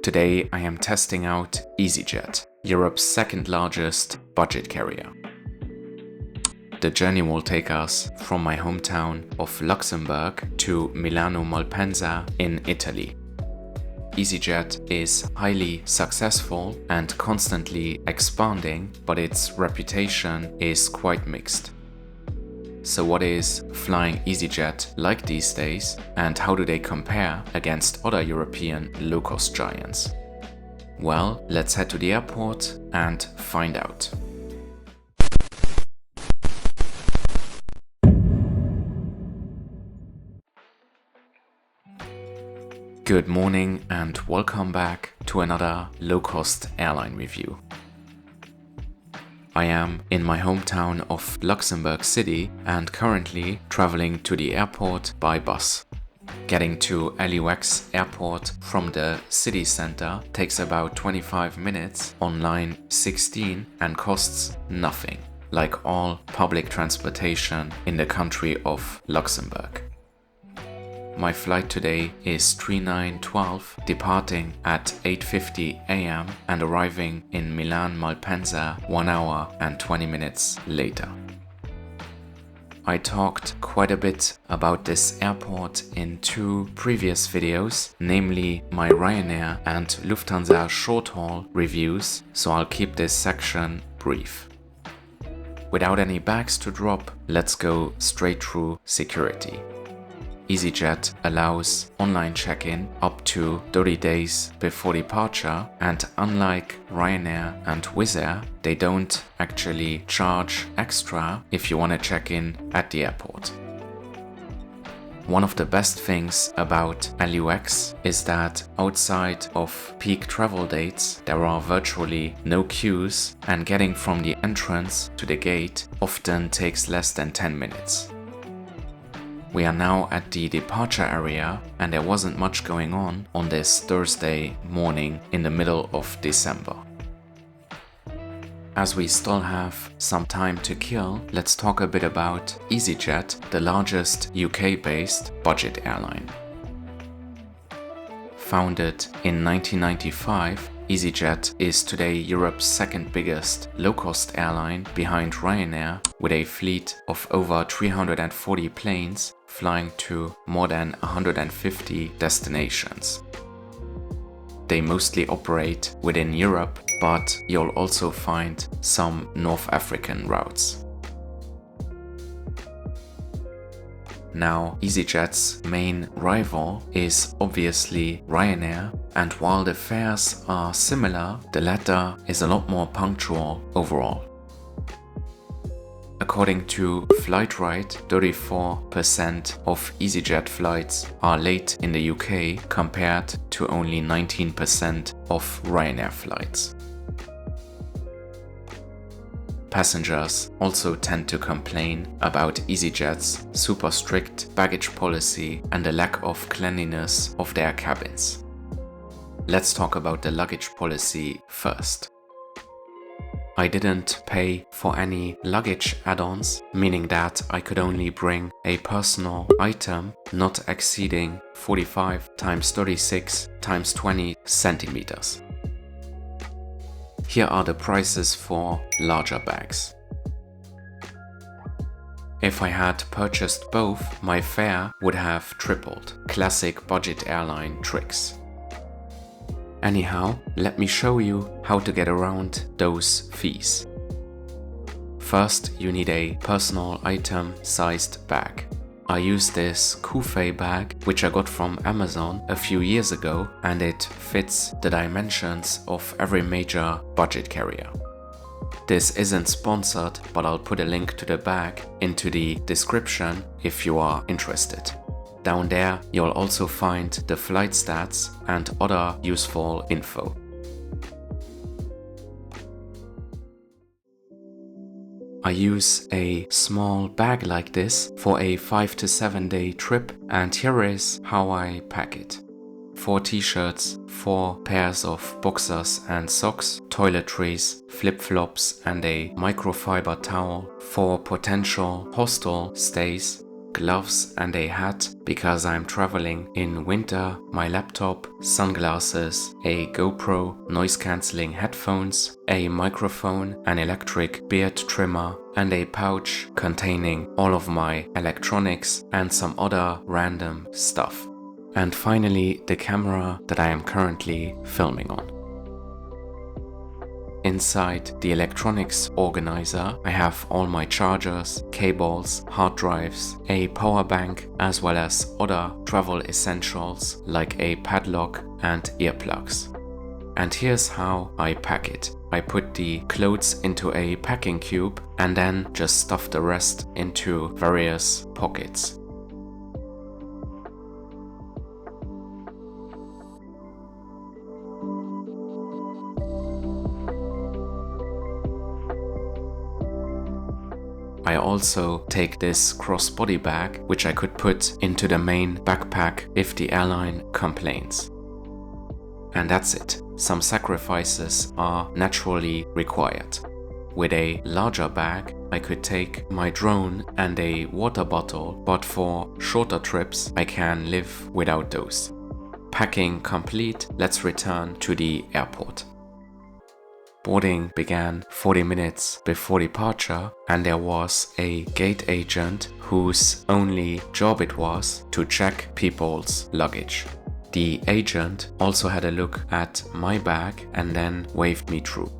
Today I am testing out Easyjet, Europe's second largest budget carrier. The journey will take us from my hometown of Luxembourg to Milan Malpensa in Italy. Easyjet is highly successful and constantly expanding, but its reputation is quite mixed. So what is flying Easyjet like these days, and how do they compare against other European low-cost giants? Well, let's head to the airport and find out. Good morning and welcome back to another low-cost airline review. I am in my hometown of Luxembourg City and currently traveling to the airport by bus. Getting to LUX Airport from the city center takes about 25 minutes on line 16 and costs nothing, like all public transportation in the country of Luxembourg. My flight today is 3912, departing at 8:50 a.m. and arriving in Milan Malpensa 1 hour and 20 minutes later. I talked quite a bit about this airport in two previous videos, namely my Ryanair and Lufthansa short-haul reviews, so I'll keep this section brief. Without any bags to drop, let's go straight through security. Easyjet allows online check-in up to 30 days before departure, and unlike Ryanair and Wizz Air, they don't actually charge extra if you want to check in at the airport. One of the best things about LUX is that outside of peak travel dates, there are virtually no queues, and getting from the entrance to the gate often takes less than 10 minutes. We are now at the departure area and there wasn't much going on this Thursday morning in the middle of December. As we still have some time to kill, let's talk a bit about Easyjet, the largest UK-based budget airline. Founded in 1995, Easyjet is today Europe's second biggest low-cost airline behind Ryanair, with a fleet of over 340 planes flying to more than 150 destinations. They mostly operate within Europe, but you'll also find some North African routes. Now, Easyjet's main rival is obviously Ryanair, and while the fares are similar, the latter is a lot more punctual overall. According to Flightrate, 34% of Easyjet flights are late in the UK compared to only 19% of Ryanair flights. Passengers also tend to complain about Easyjet's super strict baggage policy and the lack of cleanliness of their cabins. Let's talk about the luggage policy first. I didn't pay for any luggage add-ons, meaning that I could only bring a personal item not exceeding 45 × 36 × 20 centimeters. Here are the prices for larger bags. If I had purchased both, my fare would have tripled. Classic budget airline tricks. Anyhow, let me show you how to get around those fees. First, you need a personal item sized bag. I use this Kufe bag, which I got from Amazon a few years ago, and it fits the dimensions of every major budget carrier. This isn't sponsored, but I'll put a link to the bag into the description if you are interested. Down there, you'll also find the flight stats and other useful info. I use a small bag like this for a 5 to 7 day trip, and here is how I pack it. 4 t-shirts, 4 pairs of boxers and socks, toiletries, flip-flops and a microfiber towel for potential hostel stays, gloves and a hat because I'm traveling in winter, my laptop, sunglasses, a GoPro, noise-cancelling headphones, a microphone, an electric beard trimmer, and a pouch containing all of my electronics and some other random stuff. And finally, the camera that I am currently filming on. Inside the electronics organizer, I have all my chargers, cables, hard drives, a power bank, as well as other travel essentials like a padlock and earplugs. And here's how I pack it. I put the clothes into a packing cube and then just stuff the rest into various pockets. I also take this crossbody bag, which I could put into the main backpack if the airline complains. And that's it. Some sacrifices are naturally required. With a larger bag, I could take my drone and a water bottle, but for shorter trips, I can live without those. Packing complete, let's return to the airport. Boarding began 40 minutes before departure, and there was a gate agent whose only job it was to check people's luggage. The agent also had a look at my bag and then waved me through.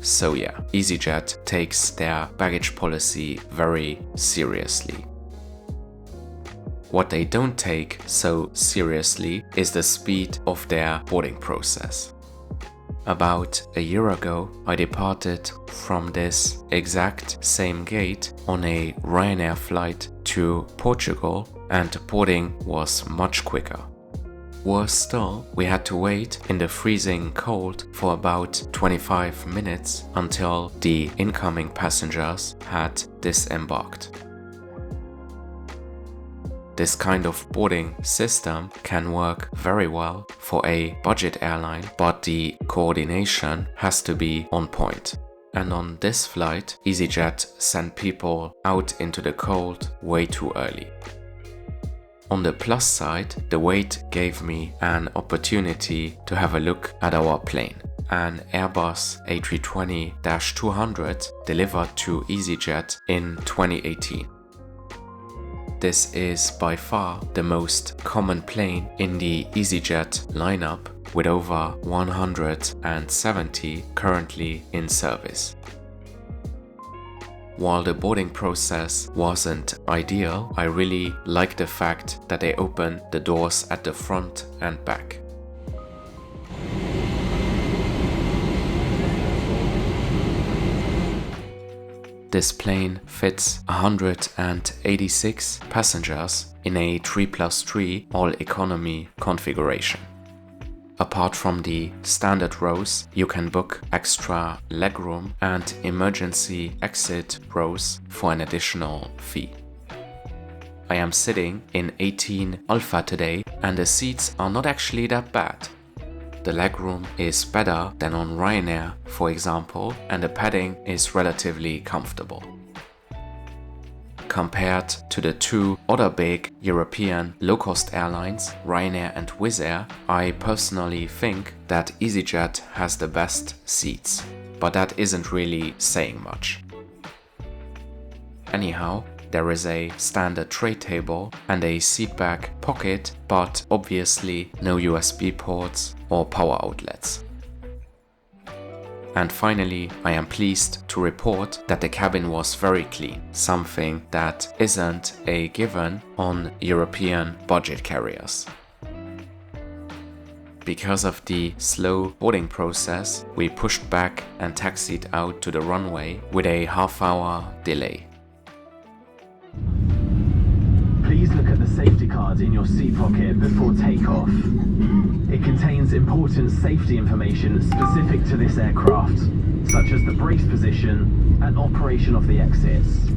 So yeah, Easyjet takes their baggage policy very seriously. What they don't take so seriously is the speed of their boarding process. About a year ago, I departed from this exact same gate on a Ryanair flight to Portugal, and the boarding was much quicker. Worse still, we had to wait in the freezing cold for about 25 minutes until the incoming passengers had disembarked. This kind of boarding system can work very well for a budget airline, but the coordination has to be on point. And on this flight, Easyjet sent people out into the cold way too early. On the plus side, the wait gave me an opportunity to have a look at our plane. An Airbus A320-200 delivered to Easyjet in 2018. This is by far the most common plane in the Easyjet lineup, with over 170 currently in service. While the boarding process wasn't ideal, I really liked the fact that they opened the doors at the front and back. This plane fits 186 passengers in a 3+3 all-economy configuration. Apart from the standard rows, you can book extra legroom and emergency exit rows for an additional fee. I am sitting in 18 Alpha today, and the seats are not actually that bad. The legroom is better than on Ryanair, for example, and the padding is relatively comfortable. Compared to the two other big European low-cost airlines, Ryanair and Wizz Air, I personally think that Easyjet has the best seats, but that isn't really saying much. Anyhow, there is a standard tray table and a seatback pocket, but obviously no USB ports or power outlets. And finally, I am pleased to report that the cabin was very clean, something that isn't a given on European budget carriers. Because of the slow boarding process, we pushed back and taxied out to the runway with a half-hour delay. Please look at the safety card in your seat pocket before takeoff. It contains important safety information specific to this aircraft, such as the brace position and operation of the exits.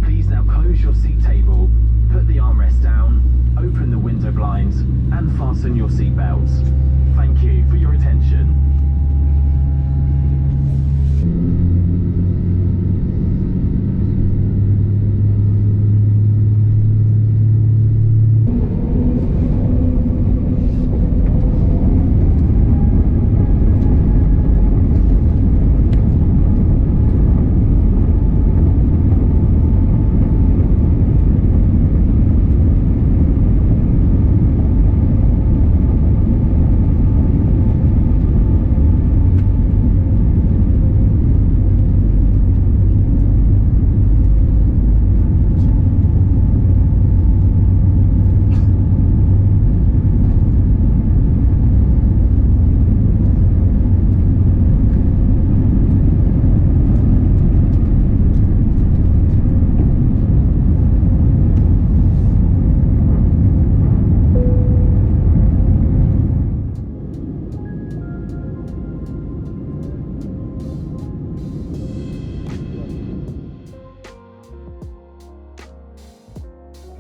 Please now close your seat table, put the armrest down, open the window blinds, and fasten your seat belts. Thank you for your attention.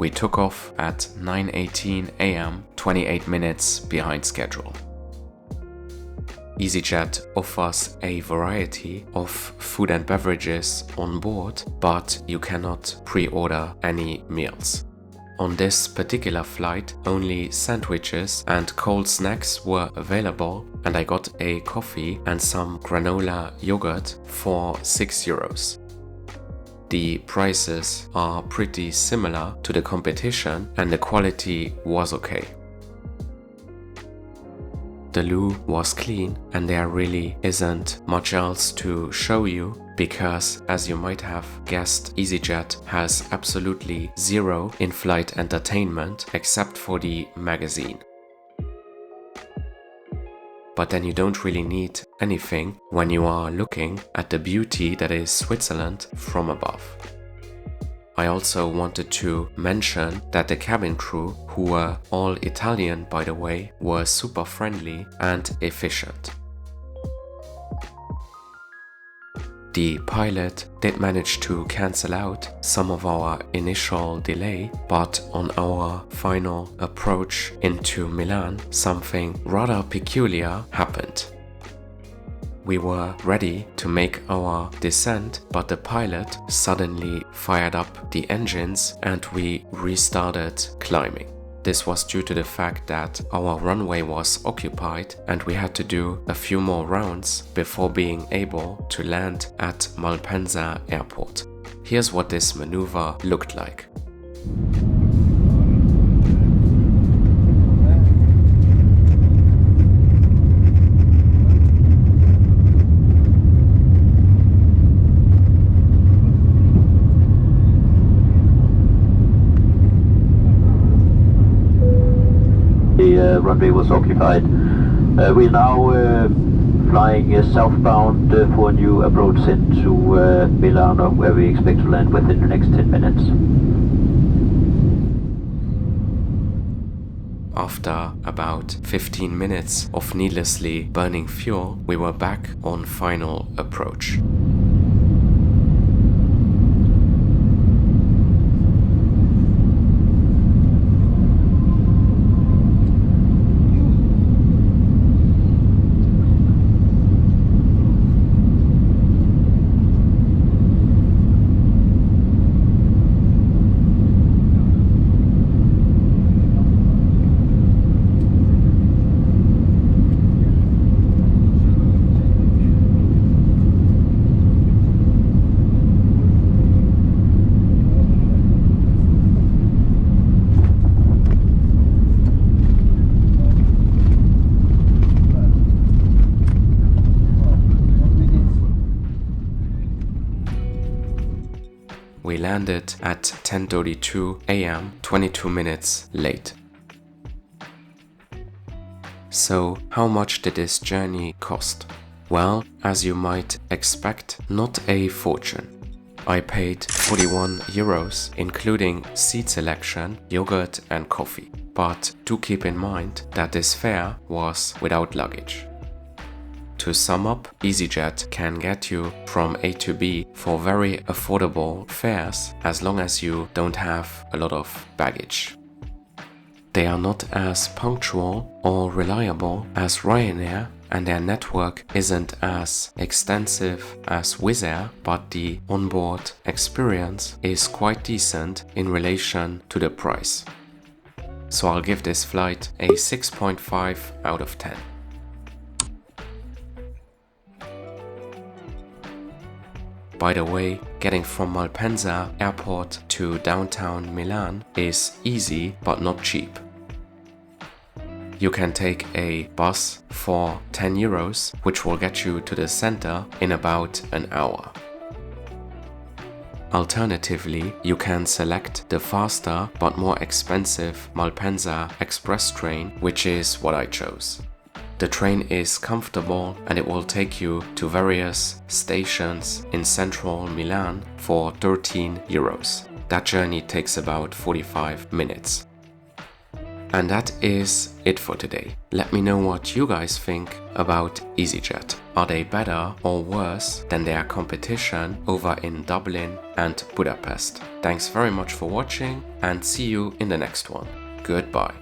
We took off at 9:18 a.m., 28 minutes behind schedule. Easyjet offers a variety of food and beverages on board, but you cannot pre-order any meals. On this particular flight, only sandwiches and cold snacks were available, and I got a coffee and some granola yogurt for €6. The prices are pretty similar to the competition and the quality was okay. The loo was clean and there really isn't much else to show you because, as you might have guessed, Easyjet has absolutely zero in-flight entertainment except for the magazine. But then you don't really need anything when you are looking at the beauty that is Switzerland from above. I also wanted to mention that the cabin crew, who were all Italian by the way, were super friendly and efficient. The pilot did manage to cancel out some of our initial delay, but on our final approach into Milan, something rather peculiar happened. We were ready to make our descent, but the pilot suddenly fired up the engines and we restarted climbing. This was due to the fact that our runway was occupied and we had to do a few more rounds before being able to land at Malpensa Airport. Here's what this maneuver looked like. The runway was occupied. We're now flying southbound for a new approach into Milano, where we expect to land within the next 10 minutes. After about 15 minutes of needlessly burning fuel, we were back on final approach. We landed at 10:32 a.m., 22 minutes late. So, how much did this journey cost? Well, as you might expect, not a fortune. I paid €41, including seat selection, yogurt and coffee. But do keep in mind that this fare was without luggage. To sum up, Easyjet can get you from A to B for very affordable fares as long as you don't have a lot of baggage. They are not as punctual or reliable as Ryanair and their network isn't as extensive as Wizz Air, but the onboard experience is quite decent in relation to the price. So I'll give this flight a 6.5 out of 10. By the way, getting from Malpensa Airport to downtown Milan is easy but not cheap. You can take a bus for €10, which will get you to the center in about an hour. Alternatively, you can select the faster but more expensive Malpensa Express train, which is what I chose. The train is comfortable and it will take you to various stations in central Milan for €13. That journey takes about 45 minutes. And that is it for today. Let me know what you guys think about Easyjet. Are they better or worse than their competition over in Dublin and Budapest? Thanks very much for watching and see you in the next one. Goodbye.